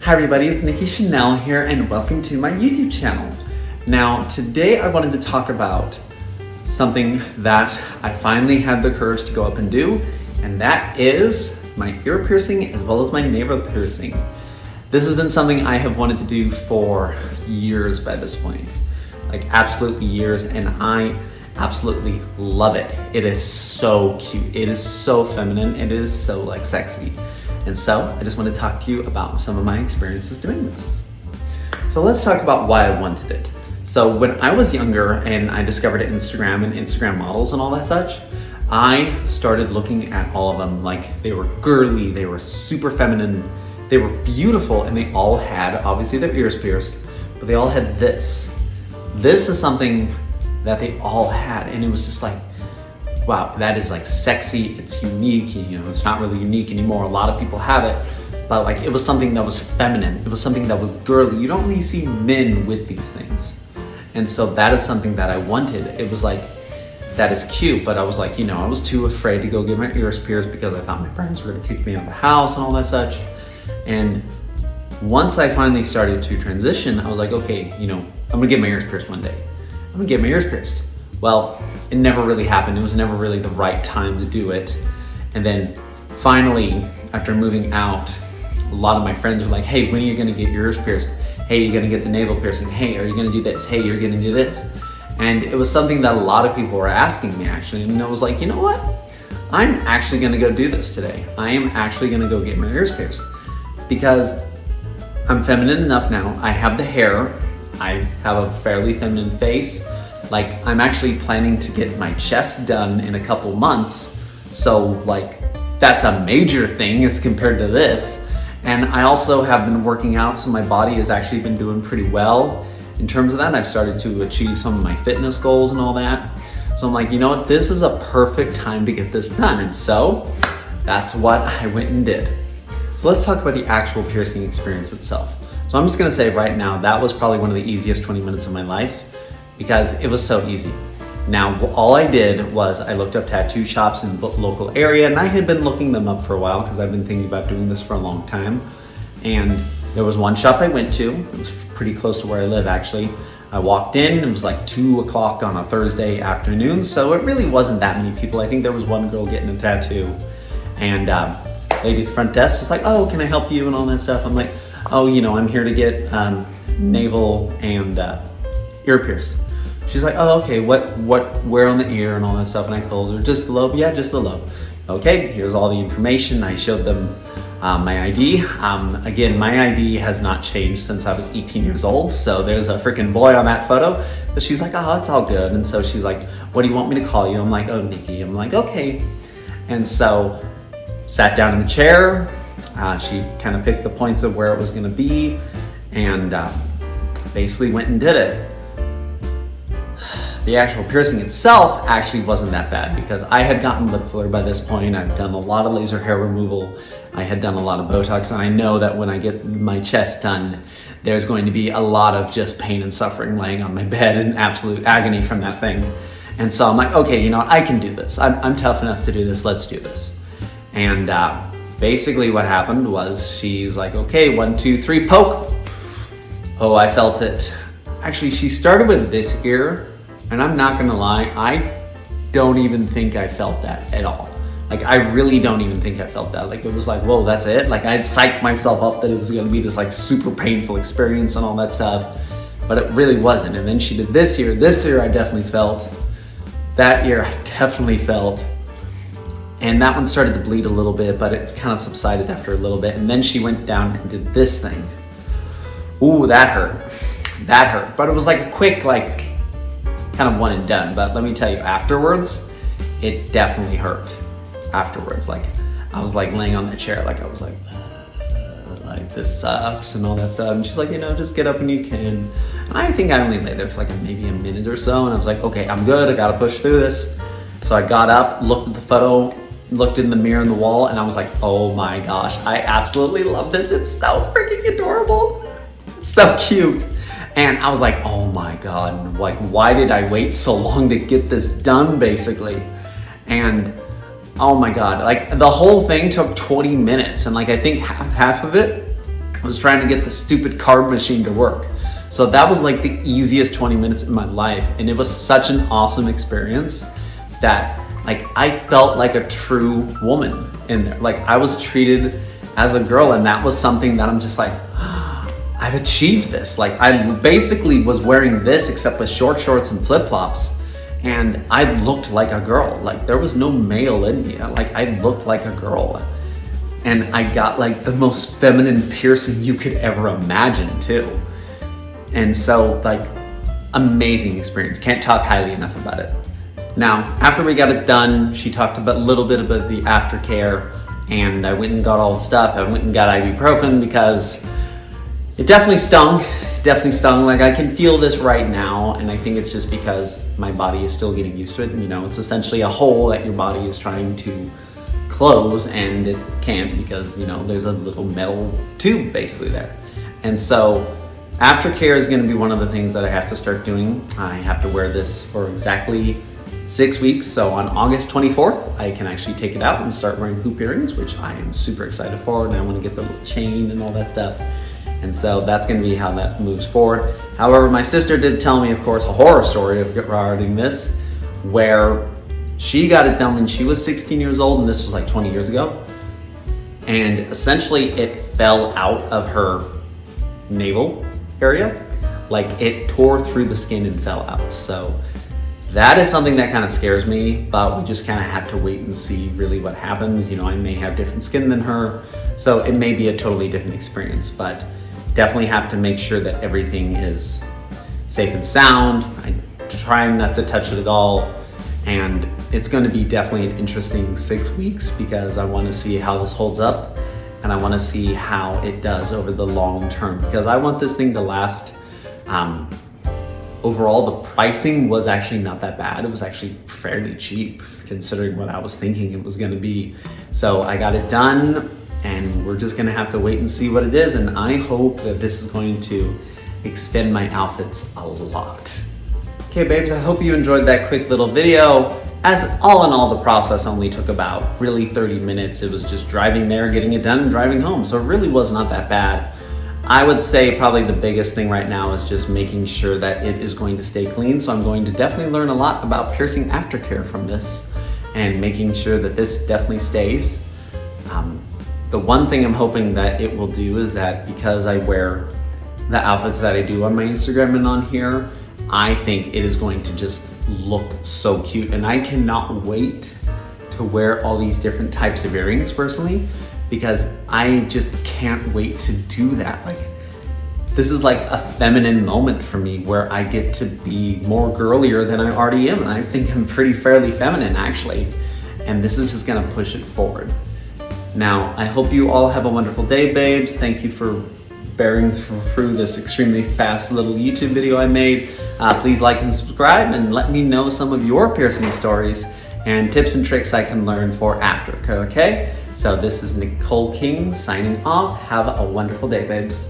Hi everybody, it's Nikki Chanel here and welcome to my YouTube channel. Now today I wanted to talk about something that I finally had the courage to go up and do, and that is my ear piercing as well as my navel piercing. This has been something I have wanted to do for years by this point, like absolutely years, and I absolutely love it. It is so cute, it is so feminine, it is so like sexy. And so I just want to talk to you about some of my experiences doing this. So let's talk about why I wanted it. So when I was younger and I discovered Instagram and Instagram models and all that such, I started looking at all of them like they were girly, they were super feminine, they were beautiful, and they all had obviously their ears pierced, but they all had this. This is something that they all had, and it was just like, wow, that is like sexy, it's unique, you know, it's not really unique anymore. A lot of people have it, but like it was something that was feminine. It was something that was girly. You don't really see men with these things. And so that is something that I wanted. It was like, that is cute, but I was like, you know, I was too afraid to go get my ears pierced because I thought my parents were gonna kick me out of the house and all that such. And once I finally started to transition, I was like, okay, you know, I'm gonna get my ears pierced one day. I'm gonna get my ears pierced. Well, it never really happened. It was never really the right time to do it. And then finally, after moving out, a lot of my friends were like, hey, when are you gonna get your ears pierced? Hey, you're gonna get the navel piercing. Hey, are you gonna do this? Hey, you're gonna do this. And it was something that a lot of people were asking me actually. And I was like, you know what? I'm actually gonna go do this today. I am actually gonna go get my ears pierced because I'm feminine enough now. I have the hair. I have a fairly feminine face. Like, I'm actually planning to get my chest done in a couple months. So like, that's a major thing as compared to this. And I also have been working out, so my body has actually been doing pretty well in terms of that. I've started to achieve some of my fitness goals and all that. So I'm like, you know what? This is a perfect time to get this done. And so that's what I went and did. So let's talk about the actual piercing experience itself. So I'm just gonna say right now, that was probably one of the easiest 20 minutes of my life, because it was so easy. Now, all I did was I looked up tattoo shops in the local area, and I had been looking them up for a while because I've been thinking about doing this for a long time. And there was one shop I went to, it was pretty close to where I live actually. I walked in, it was like 2 o'clock on a Thursday afternoon, so it really wasn't that many people. I think there was one girl getting a tattoo, and lady at the front desk was like, oh, can I help you and all that stuff. I'm like, oh, you know, I'm here to get navel and ear pierced. She's like, oh, okay, where on the ear and all that stuff? And I told her, just the lobe? Yeah, just the lobe. Okay, here's all the information. I showed them my ID. Again, my ID has not changed since I was 18 years old, so there's a freaking boy on that photo. But she's like, oh, it's all good. And so she's like, what do you want me to call you? I'm like, oh, Nikki. I'm like, okay. And so sat down in the chair. She kind of picked the points of where it was gonna be, and basically went and did it. The actual piercing itself actually wasn't that bad because I had gotten lip filler by this point. I've done a lot of laser hair removal. I had done a lot of Botox, and I know that when I get my chest done, there's going to be a lot of just pain and suffering laying on my bed and absolute agony from that thing. And so I'm like, okay, you know what? I can do this. I'm tough enough to do this. Let's do this. And basically what happened was she's like, okay, 1, 2, 3, poke. Oh, I felt it. Actually, she started with this ear. And I'm not gonna lie, I don't even think I felt that at all. Like, I really don't even think I felt that. Like, it was like, whoa, that's it? Like, I'd psyched myself up that it was gonna be this like super painful experience and all that stuff, but it really wasn't. And then she did this ear. This ear I definitely felt. That ear I definitely felt. And that one started to bleed a little bit, but it kind of subsided after a little bit. And then she went down and did this thing. Ooh, that hurt. That hurt. But it was like a quick, like, kind of one and done. But let me tell you, afterwards, it definitely hurt. Afterwards, like, I was like laying on the chair, like I was like this sucks and all that stuff. And she's like, you know, just get up when you can. And I think I only lay there for like maybe a minute or so. And I was like, okay, I'm good. I gotta push through this. So I got up, looked at the photo, looked in the mirror in the wall, and I was like, oh my gosh, I absolutely love this. It's so freaking adorable. It's so cute. And I was like, oh my God, like, why did I wait so long to get this done, basically? And oh my God, like the whole thing took 20 minutes. And like, I think half of it was trying to get the stupid card machine to work. So that was like the easiest 20 minutes in my life. And it was such an awesome experience that like I felt like a true woman in there. Like I was treated as a girl, and that was something that I'm just like, I've achieved this. Like I basically was wearing this except with short shorts and flip-flops, and I looked like a girl. Like there was no male in me. Like I looked like a girl. And I got like the most feminine piercing you could ever imagine too. And so like, amazing experience. Can't talk highly enough about it. Now, after we got it done, she talked about a little bit about the aftercare, and I went and got all the stuff. I went and got ibuprofen because it definitely stung. Like I can feel this right now, and I think it's just because my body is still getting used to it. You know, it's essentially a hole that your body is trying to close, and it can't because, you know, there's a little metal tube basically there. And so aftercare is gonna be one of the things that I have to start doing. I have to wear this for exactly 6 weeks. So on August 24th, I can actually take it out and start wearing hoop earrings, which I am super excited for. And I want to get the little chain and all that stuff. And so that's going to be how that moves forward. However, my sister did tell me, of course, a horror story regarding this, where she got it done when she was 16 years old, and this was like 20 years ago. And essentially it fell out of her navel area. Like it tore through the skin and fell out. So that is something that kind of scares me, but we just kind of have to wait and see really what happens. You know, I may have different skin than her, so it may be a totally different experience, but definitely have to make sure that everything is safe and sound. I try not to touch it at all, and it's going to be definitely an interesting 6 weeks because I want to see how this holds up, and I want to see how it does over the long term, because I want this thing to last. Overall, the pricing was actually not that bad. It was actually fairly cheap considering what I was thinking it was gonna be. So I got it done, and we're just gonna have to wait and see what it is. And I hope that this is going to extend my outfits a lot. Okay, babes, I hope you enjoyed that quick little video. As all in all, the process only took about really 30 minutes. It was just driving there, getting it done, and driving home. So it really was not that bad. I would say probably the biggest thing right now is just making sure that it is going to stay clean. So I'm going to definitely learn a lot about piercing aftercare from this and making sure that this definitely stays. The one thing I'm hoping that it will do is that because I wear the outfits that I do on my Instagram and on here, I think it is going to just look so cute. And I cannot wait to wear all these different types of earrings personally, because I just can't wait to do that. Like, this is like a feminine moment for me where I get to be more girlier than I already am. And I think I'm pretty fairly feminine actually. And this is just gonna push it forward. Now, I hope you all have a wonderful day, babes. Thank you for bearing through this extremely fast little YouTube video I made. Please like and subscribe, and let me know some of your piercing stories and tips and tricks I can learn for Aftercare, okay? So this is Nicole King signing off. Have a wonderful day, babes.